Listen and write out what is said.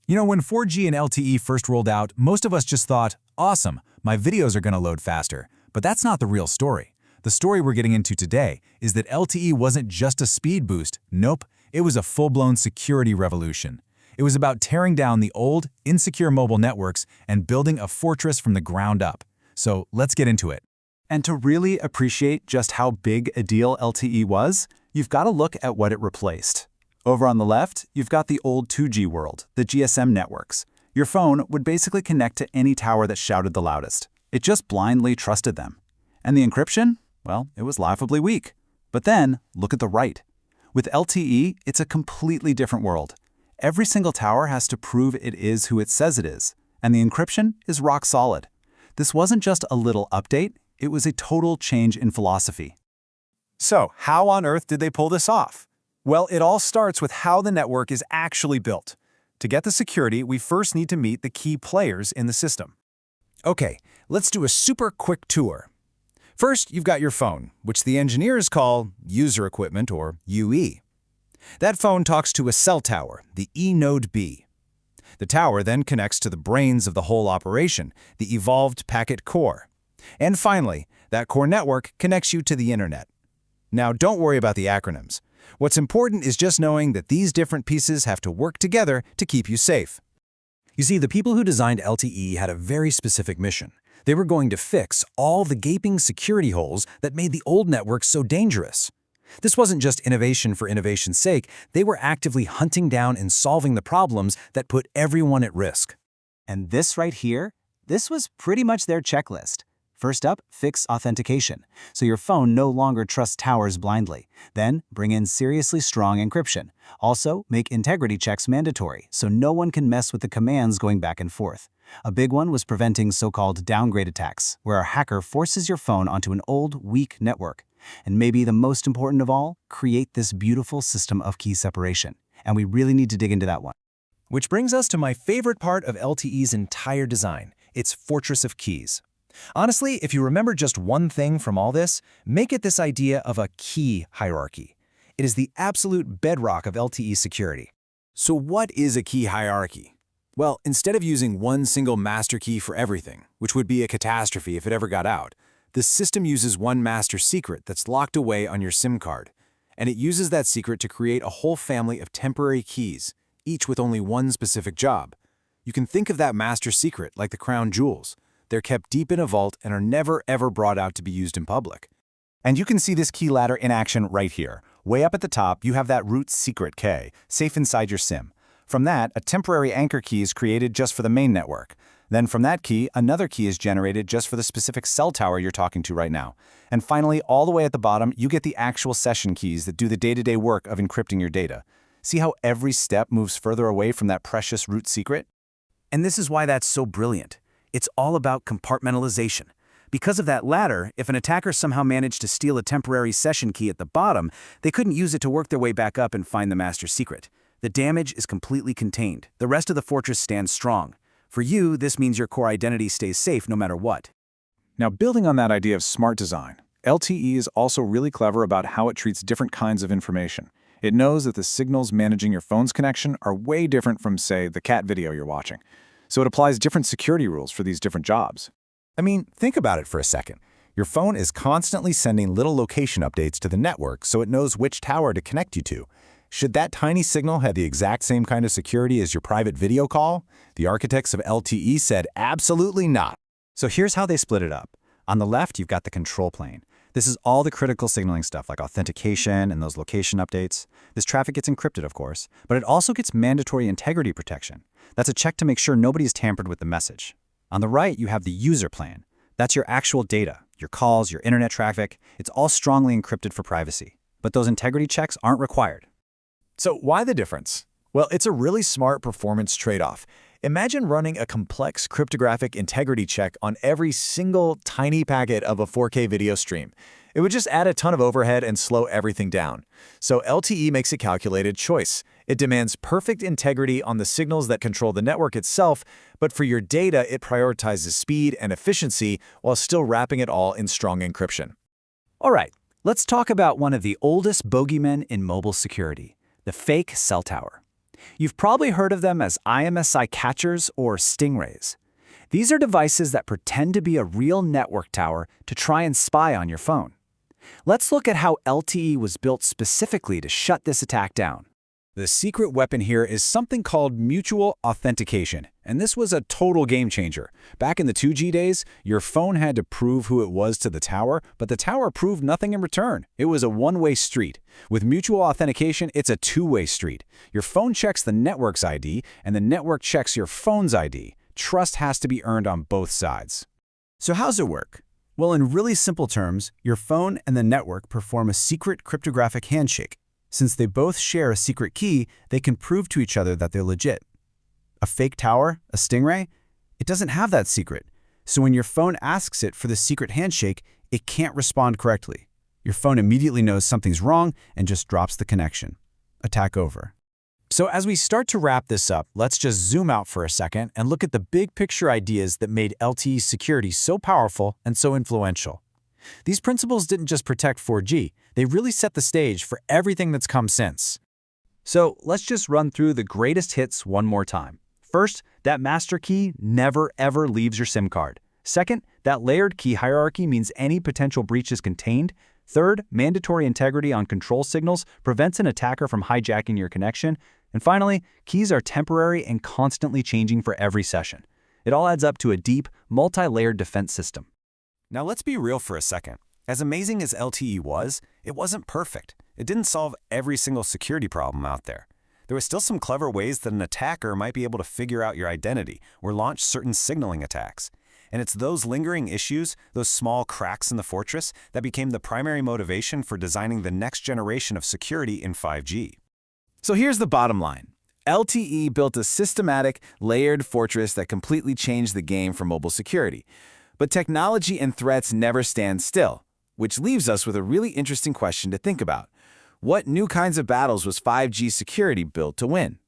You know, when 4G and LTE first rolled out, most of us just thought, awesome, my videos are going to load faster. But that's not the real story. The story we're getting into today is that LTE wasn't just a speed boost. Nope, it was a full-blown security revolution. It was about tearing down the old, insecure mobile networks and building a fortress from the ground up. So let's get into it. And to really appreciate just how big a deal LTE was, you've got to look at what it replaced. Over on the left, you've got the old 2G world, the GSM networks. Your phone would basically connect to any tower that shouted the loudest. It just blindly trusted them. And the encryption? Well, it was laughably weak. But then, look at the right. With LTE, it's a completely different world. Every single tower has to prove it is who it says it is, and the encryption is rock solid. This wasn't just a little update, it was a total change in philosophy. So, how on earth did they pull this off? Well, it all starts with how the network is actually built. To get the security, we first need to meet the key players in the system. Okay, let's do a super quick tour. First, you've got your phone, which the engineers call user equipment, or UE. That phone talks to a cell tower, the E node B. The tower then connects to the brains of the whole operation, the evolved packet core. And finally, that core network connects you to the internet. Now, don't worry about the acronyms. What's important is just knowing that these different pieces have to work together to keep you safe. You see, the people who designed LTE had a very specific mission. They were going to fix all the gaping security holes that made the old network so dangerous. This wasn't just innovation for innovation's sake. They were actively hunting down and solving the problems that put everyone at risk. And this right here, this was pretty much their checklist. First up, fix authentication, so your phone no longer trusts towers blindly. Then, bring in seriously strong encryption. Also, make integrity checks mandatory, so no one can mess with the commands going back and forth. A big one was preventing so-called downgrade attacks, where a hacker forces your phone onto an old, weak network. And maybe the most important of all, create this beautiful system of key separation. And we really need to dig into that one. Which brings us to my favorite part of LTE's entire design, its fortress of keys. Honestly, if you remember just one thing from all this, make it this idea of a key hierarchy. It is the absolute bedrock of LTE security. So what is a key hierarchy? Well, instead of using one single master key for everything, which would be a catastrophe if it ever got out, the system uses one master secret that's locked away on your SIM card. And it uses that secret to create a whole family of temporary keys, each with only one specific job. You can think of that master secret like the crown jewels. They're kept deep in a vault and are never ever brought out to be used in public. And you can see this key ladder in action right here. Way up at the top, you have that root secret K, safe inside your SIM. From that, a temporary anchor key is created just for the main network. Then from that key, another key is generated just for the specific cell tower you're talking to right now. And finally, all the way at the bottom, you get the actual session keys that do the day-to-day work of encrypting your data. See how every step moves further away from that precious root secret? And this is why that's so brilliant. It's all about compartmentalization. Because of that ladder, if an attacker somehow managed to steal a temporary session key at the bottom, they couldn't use it to work their way back up and find the master secret. The damage is completely contained. The rest of the fortress stands strong. For you, this means your core identity stays safe no matter what. Now, building on that idea of smart design, LTE is also really clever about how it treats different kinds of information. It knows that the signals managing your phone's connection are way different from, say, the cat video you're watching. So it applies different security rules for these different jobs. I mean, think about it for a second. Your phone is constantly sending little location updates to the network so it knows which tower to connect you to. Should that tiny signal have the exact same kind of security as your private video call? The architects of LTE said absolutely not. So here's how they split it up. On the left, you've got the control plane. This is all the critical signaling stuff like authentication and those location updates. This traffic gets encrypted, of course, but it also gets mandatory integrity protection. That's a check to make sure nobody's tampered with the message. On the right, you have the user plane. That's your actual data, your calls, your internet traffic. It's all strongly encrypted for privacy. But those integrity checks aren't required. So why the difference? Well, it's a really smart performance trade-off. Imagine running a complex cryptographic integrity check on every single tiny packet of a 4K video stream. It would just add a ton of overhead and slow everything down. So LTE makes a calculated choice. It demands perfect integrity on the signals that control the network itself, but for your data, it prioritizes speed and efficiency while still wrapping it all in strong encryption. All right, let's talk about one of the oldest bogeymen in mobile security, the fake cell tower. You've probably heard of them as IMSI catchers or stingrays. These are devices that pretend to be a real network tower to try and spy on your phone. Let's look at how LTE was built specifically to shut this attack down. The secret weapon here is something called mutual authentication, and this was a total game changer. Back in the 2G days, your phone had to prove who it was to the tower, but the tower proved nothing in return. It was a one-way street. With mutual authentication, it's a two-way street. Your phone checks the network's ID, and the network checks your phone's ID. Trust has to be earned on both sides. So how's it work? Well, in really simple terms, your phone and the network perform a secret cryptographic handshake. Since they both share a secret key, they can prove to each other that they're legit. A fake tower, a stingray, it doesn't have that secret. So when your phone asks it for the secret handshake, it can't respond correctly. Your phone immediately knows something's wrong and just drops the connection. Attack over. So as we start to wrap this up, let's just zoom out for a second and look at the big picture ideas that made LTE security so powerful and so influential. These principles didn't just protect 4G, they really set the stage for everything that's come since. So let's just run through the greatest hits one more time. First, that master key never ever leaves your SIM card. Second, that layered key hierarchy means any potential breach is contained. Third, mandatory integrity on control signals prevents an attacker from hijacking your connection. And finally, keys are temporary and constantly changing for every session. It all adds up to a deep, multi-layered defense system. Now let's be real for a second. As amazing as LTE was, it wasn't perfect. It didn't solve every single security problem out there. There were still some clever ways that an attacker might be able to figure out your identity or launch certain signaling attacks. And it's those lingering issues, those small cracks in the fortress, that became the primary motivation for designing the next generation of security in 5G. So here's the bottom line. LTE built a systematic, layered fortress that completely changed the game for mobile security. But technology and threats never stand still, which leaves us with a really interesting question to think about. What new kinds of battles was 5G security built to win?